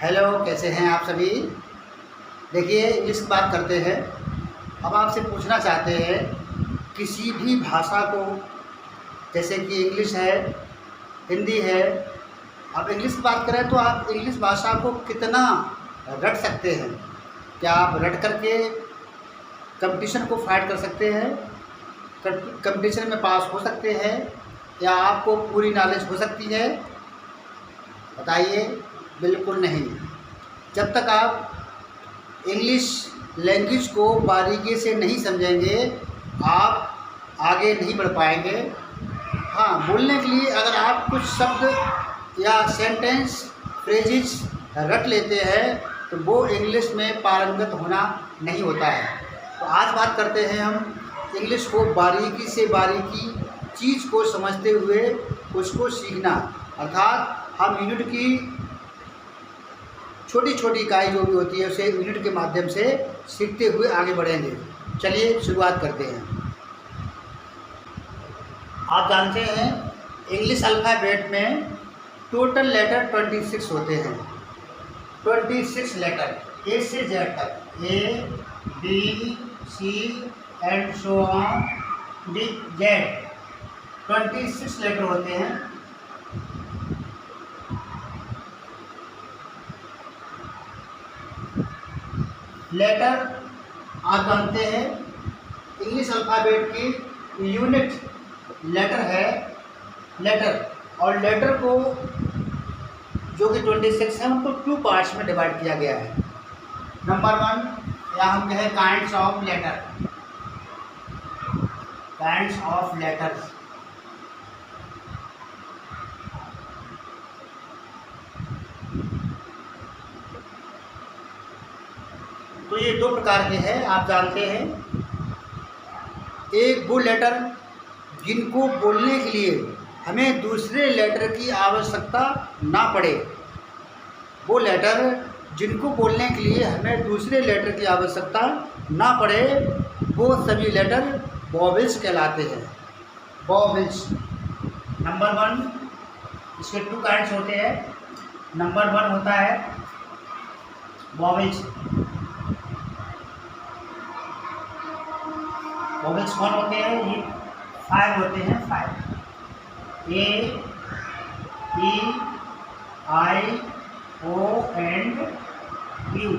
Hello, कैसे हैं आप सभी। देखिए, इंग्लिश की बात करते हैं। अब आपसे पूछना चाहते हैं किसी भी भाषा को, जैसे कि इंग्लिश है, हिंदी है। अब इंग्लिश की बात करें तो आप इंग्लिश भाषा को कितना रट सकते हैं। क्या आप रट करके कंपटीशन को फाइट कर सकते हैं, कंपटीशन में पास हो सकते हैं, या आपको पूरी नॉलेज हो सकती है? बताइए। बिल्कुल नहीं। जब तक आप इंग्लिश लैंग्वेज को बारीकी से नहीं समझेंगे, आप आगे नहीं बढ़ पाएंगे। हाँ, बोलने के लिए अगर आप कुछ शब्द या सेंटेंस फ्रेजेस रट लेते हैं तो वो इंग्लिश में पारंगत होना नहीं होता है। तो आज बात करते हैं हम इंग्लिश को बारीकी से बारीकी चीज़ को समझते हुए उसको सीखना, अर्थात हम यूनिट की छोटी छोटी इकाई जो भी होती है उसे यूनिट के माध्यम से सीखते हुए आगे बढ़ेंगे। चलिए शुरुआत करते हैं। आप जानते हैं इंग्लिश अल्फ़ाबेट में टोटल लेटर 26 होते हैं। 26 लेटर ए से जेड तक, A B C and so on D Z 26 letter होते हैं। लेटर आप जानते हैं इंग्लिश अल्फ़ाबेट की यूनिट लेटर है, लेटर। और लेटर को जो कि 26 है उनको 2 पार्ट्स में डिवाइड किया गया है। नंबर 1 या हम कहें kinds of letter, kinds of letters. तो ये 2 प्रकार के हैं, आप जानते हैं। एक वो लेटर जिनको बोलने के लिए हमें दूसरे लेटर की आवश्यकता ना पड़े, वो लेटर जिनको बोलने के लिए हमें दूसरे लेटर की आवश्यकता ना पड़े, वो सभी लेटर वॉवेल्स कहलाते हैं। वॉवेल्स। नंबर 1, इसके 2 काइंड्स होते हैं। नंबर 1 होता है वॉवेल्स। वॉवेल्स कौन होते हैं? ये 5 होते हैं। 5 A E I O and U.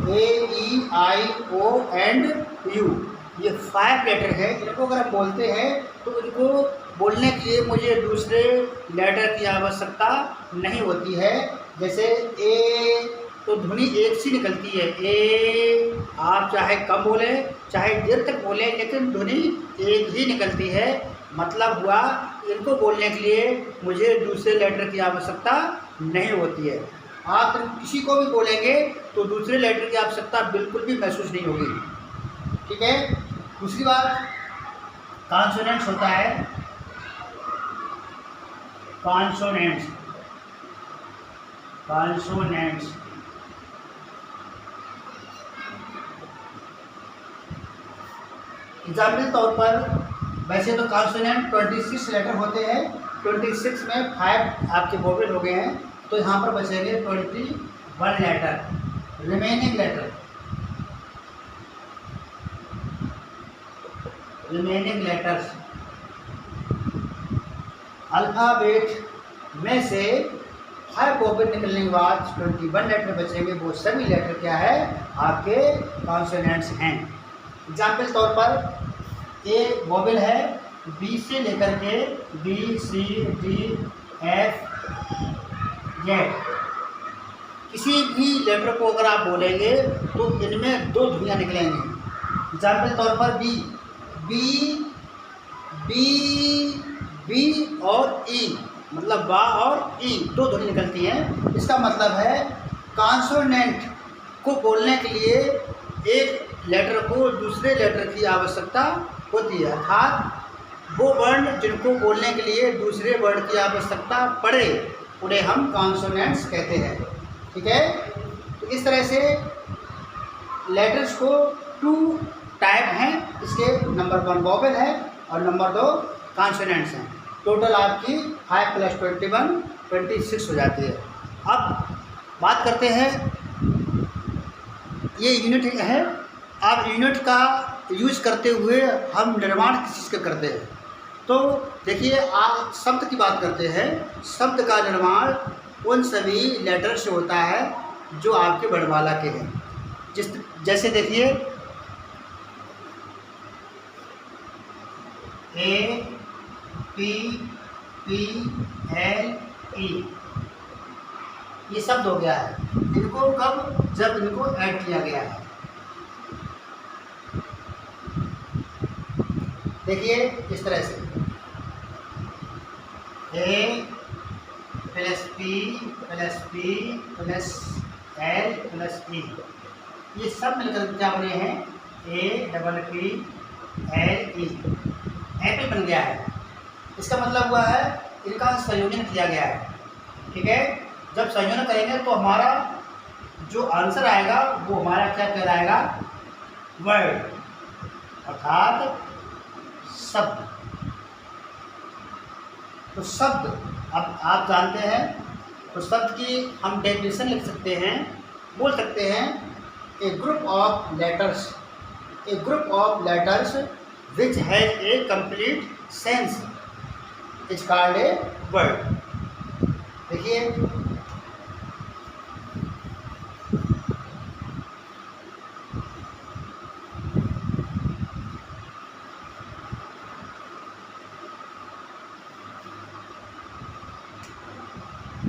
A E I O and U, ये 5 लेटर है। इनको अगर हम बोलते हैं तो इनको बोलने के लिए मुझे दूसरे लेटर की आवश्यकता नहीं होती है। जैसे ए तो ध्वनि एक सी निकलती है, ए। आप चाहे कम बोले चाहे देर तक बोले, लेकिन ध्वनि एक ही निकलती है। मतलब हुआ इनको बोलने के लिए मुझे दूसरे लेटर की आवश्यकता नहीं होती है। आप किसी को भी बोलेंगे तो दूसरे लेटर की आवश्यकता बिल्कुल भी महसूस नहीं होगी। ठीक है। दूसरी बात, कॉन्सोनेंट्स होता है। Consonants, consonants. एग्जाम्पल तौर पर, वैसे तो कॉन्सोनेंट 26 लेटर होते हैं। 26 में 5 आपके वोवेल हो गए हैं, तो यहाँ पर बचेंगे 21 letter, remaining letter. Remaining letters alphabet में से 5 वोवेल निकलने के बाद 21 लेटर बचेंगे। वो सभी लेटर क्या है? आपके कॉन्सोनेंट्स हैं। एग्जाम्पल तौर पर, ए वोवेल है बी से लेकर के B C D F Z. किसी भी लेटर को अगर आप बोलेंगे तो इनमें 2 ध्वनियाँ निकलेंगी। एग्जाम्पल तौर पर बी, बी बी बी और ई, मतलब बा और ई 2 ध्वनि निकलती हैं। इसका मतलब है कॉन्सोनेंट को बोलने के लिए एक लेटर को दूसरे लेटर की आवश्यकता होती है, अर्थात वो वर्ण जिनको बोलने के लिए दूसरे वर्ण की आवश्यकता पड़े उन्हें हम कॉन्सोनेंट्स कहते हैं। ठीक है। तो इस तरह से लेटर्स को 2 टाइप हैं। इसके नंबर 1 वोवेल है और नंबर 2 कॉन्सोनेंट्स हैं। टोटल आपकी 5 + 21 26 हो जाती है। अब बात करते हैं, ये यूनिट है। अब यूनिट का यूज करते हुए हम निर्माण किस चीज़ का करते हैं, तो देखिए आप शब्द की बात करते हैं। शब्द का निर्माण उन सभी लेटर से होता है जो आपके वर्णमाला के हैं। जैसे देखिए ए पी पी एल ई, ये शब्द हो गया है। इनको कब, जब इनको ऐड किया गया है। देखिए इस तरह से A plus P plus P plus L plus E, ये सब मिलकर क्या बने हैं, A double P L E, apple बन गया है। इसका मतलब हुआ है इनका संयोजन किया गया है। ठीक है, जब संयोजन करेंगे तो हमारा जो आंसर आएगा वो हमारा क्या कहलाएगा, वर्ड, अर्थात शब्द। तो शब्द, अब आप जानते हैं, तो शब्द की हम डेफिनेशन लिख सकते हैं, बोल सकते हैं a group of letters, a group of letters which has a complete sense is called a word. देखिए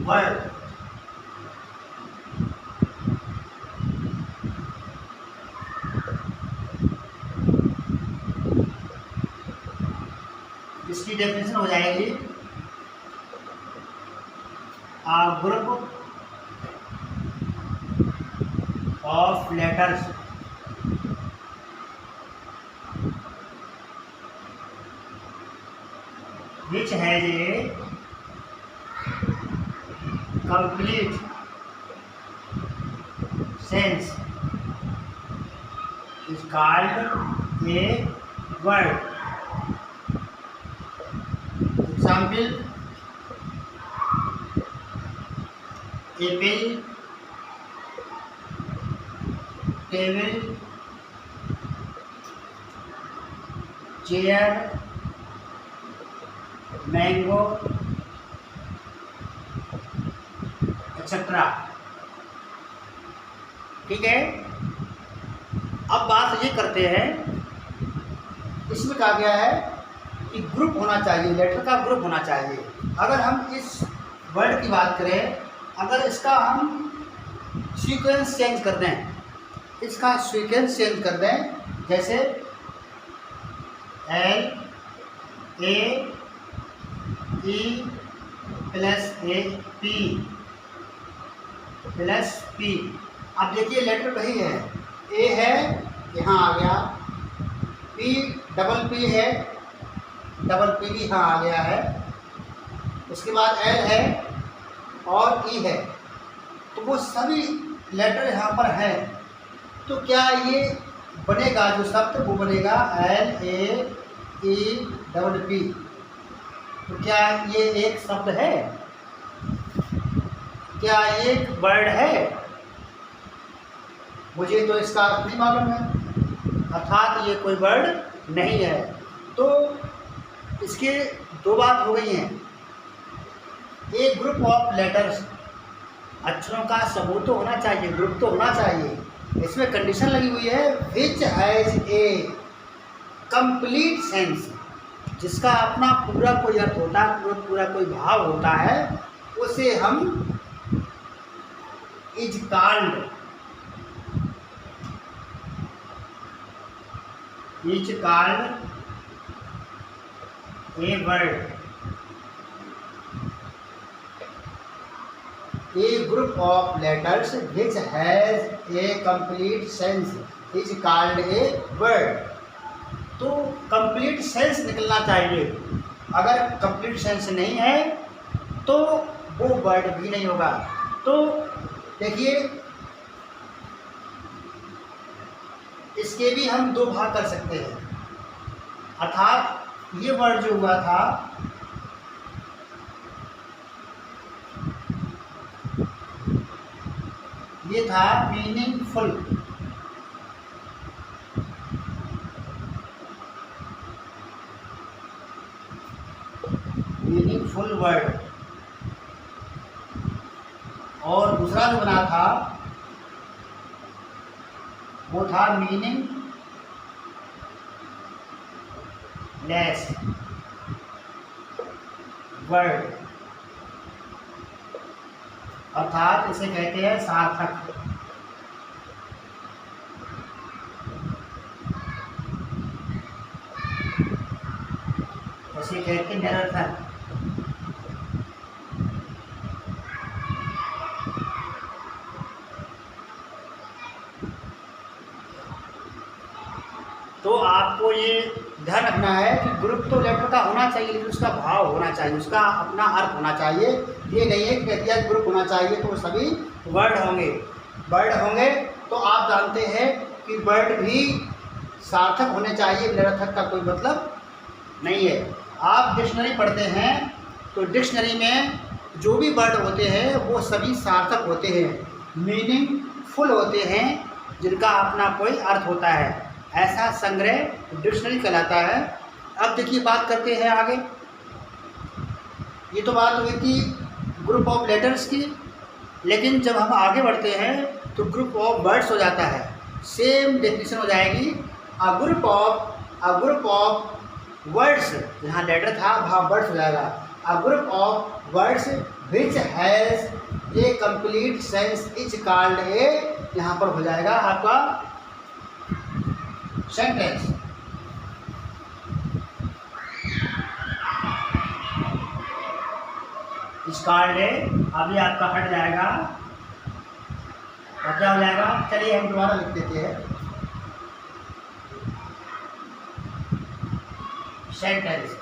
वर्ड, इसकी डेफिनेशन हो जाएगी a group of letters which has a complete sense is called a word. Example: apple, table, chair, mango, etcetera. ठीक है, अब बात ये करते हैं, इसमें कहा गया है कि ग्रुप होना चाहिए, लेटर का ग्रुप होना चाहिए। अगर हम इस वर्ड की बात करें, अगर इसका हम सीक्वेंस चेंज कर दें, इसका सीक्वेंस चेंज कर दें, जैसे L A E plus A P plus P. अब देखिए लेटर वही है, ए है यहाँ आ गया, पी डबल पी है, डबल पी भी यहाँ आ गया है, उसके बाद एल है और ई है, तो वो सभी लेटर यहाँ पर हैं। तो क्या ये बनेगा, जो शब्द वो बनेगा L A E double P. तो क्या ये एक शब्द है, क्या ये एक वर्ड है? मुझे तो इसका अर्थ नहीं मालूम है, अर्थात ये कोई वर्ड नहीं है। तो इसके दो बात हो गई हैं, एक ग्रुप ऑफ लेटर्स, अक्षरों का समूह तो होना चाहिए, ग्रुप तो होना चाहिए। इसमें कंडीशन लगी हुई है विच हैज ए कंप्लीट सेंस, जिसका अपना पूरा कोई अर्थ होता है, पूरा कोई भाव होता है, उसे हम is called a word. A group of letters which has a complete sense is called a word. तो कंप्लीट सेंस निकलना चाहिए, अगर कंप्लीट सेंस नहीं है तो वो वर्ड भी नहीं होगा। तो देखिए इसके भी हम दो भाग कर सकते हैं, अर्थात ये वर्ड जो हुआ था ये था मीनिंगफुल। Meaningful word. और दूसरा जो बना था वो था मीनिंगलेस वर्ड, अर्थात इसे कहते हैं सार्थक। इसे कहते हैं निरर्थक। तो आपको ये ध्यान रखना है कि ग्रुप तो लेटर का होना चाहिए, लेकिन उसका भाव होना चाहिए, उसका अपना अर्थ होना चाहिए। ये नहीं है कि कह दिया ग्रुप होना चाहिए तो सभी वर्ड होंगे। वर्ड होंगे तो आप जानते हैं कि वर्ड भी सार्थक होने चाहिए, निरर्थक का कोई मतलब नहीं है। आप डिक्शनरी पढ़ते हैं तो डिक्शनरी में जो भी वर्ड होते हैं वो सभी सार्थक होते हैं, मीनिंगफुल होते हैं, जिनका अपना कोई अर्थ होता है। ऐसा संग्रह डिक्शनरी कहलाता है। अब देखिए बात करते हैं आगे। ये तो बात हुई थी ग्रुप ऑफ लेटर्स की, लेकिन जब हम आगे बढ़ते हैं तो ग्रुप ऑफ वर्ड्स हो जाता है। सेम डेफिनेशन हो जाएगी। अ ग्रुप ऑफ वर्ड्स, यहाँ लेटर था वहाँ वर्ड्स हो जाएगा। A group of words which has a complete sense is called ए, यहाँ पर हो जाएगा आपका सेंटेंस। इस कॉल्ड ए अभी आपका हट जाएगा और क्या हो जाएगा, चलिए हम दोबारा लिख देते हैं sentence.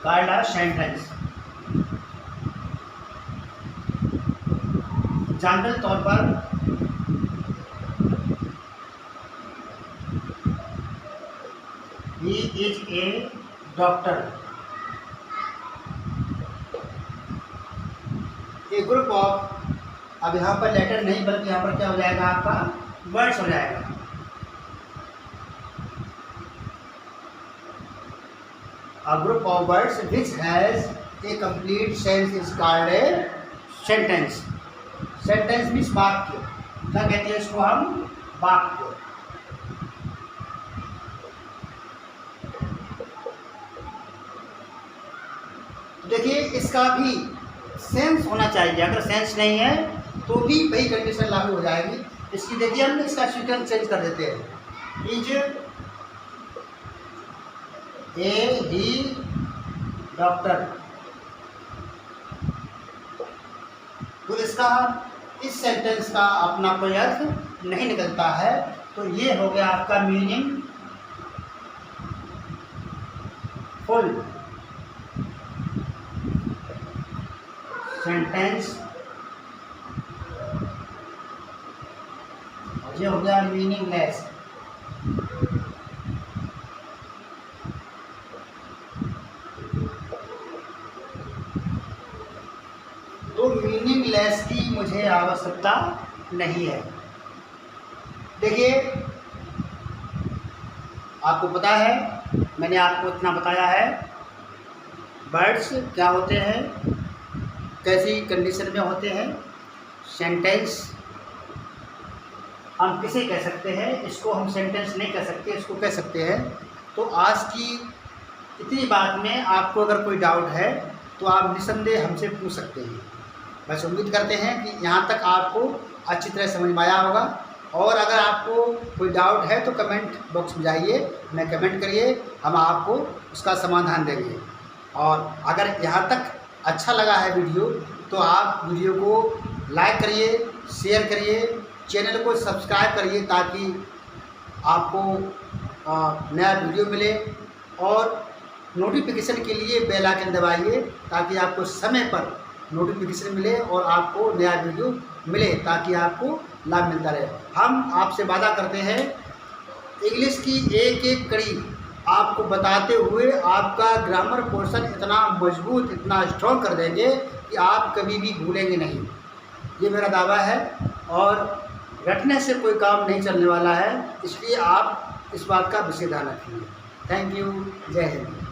called a sentence। Example तौर पर he is a doctor। A group of, अब यहाँ पर लेटर नहीं बल्कि यहाँ पर क्या हो जाएगा आपका वर्ड्स हो जाएगा। A group of words which has a complete sense is called a sentence। Sentence means वाक्य, क्या कहते हैं इसको हम, वाक्य। देखिए इसका भी सेंस होना चाहिए, अगर सेंस नहीं है तो भी वही कंडीशन लागू हो जाएगी। इसकी देखिए हम इसका सीक्वेंस चेंज कर देते हैं। इज ए ही डॉक्टर, तो इसका इस सेंटेंस का अपना कोई अर्थ नहीं निकलता है। तो ये हो गया आपका मीनिंग फुल सेंटेंस, ये हो गया मीनिंगलेस। तो मीनिंगलेस की मुझे आवश्यकता नहीं है। देखिए आपको पता है, मैंने आपको इतना बताया है वर्ड्स क्या होते हैं, कैसी कंडीशन में होते हैं। सेंटेंस हम किसे कह सकते हैं, इसको हम सेंटेंस नहीं कह सकते, इसको कह सकते हैं। तो आज की इतनी बात में आपको अगर कोई डाउट है तो आप निसंदेह हमसे पूछ सकते हैं। बस उम्मीद करते हैं कि यहाँ तक आपको अच्छी तरह समझ में आया होगा। और अगर आपको कोई डाउट है तो कमेंट बॉक्स में जाइए, हमें कमेंट करिए, हम आपको उसका समाधान देंगे। और अगर यहाँ तक अच्छा लगा है वीडियो तो आप वीडियो को लाइक करिए, शेयर करिए, चैनल को सब्सक्राइब करिए ताकि आपको नया वीडियो मिले। और नोटिफिकेशन के लिए बेल आइकन दबाइए ताकि आपको समय पर नोटिफिकेशन मिले और आपको नया वीडियो मिले, ताकि आपको लाभ मिलता रहे। हम आपसे वादा करते हैं इंग्लिश की एक एक कड़ी आपको बताते हुए आपका ग्रामर पोर्शन इतना मजबूत, इतना स्ट्रॉन्ग कर देंगे कि आप कभी भी भूलेंगे नहीं। ये मेरा दावा है। और रटने से कोई काम नहीं चलने वाला है, इसलिए आप इस बात का विशेष ध्यान रखेंगे। Thank you. जय हिंद।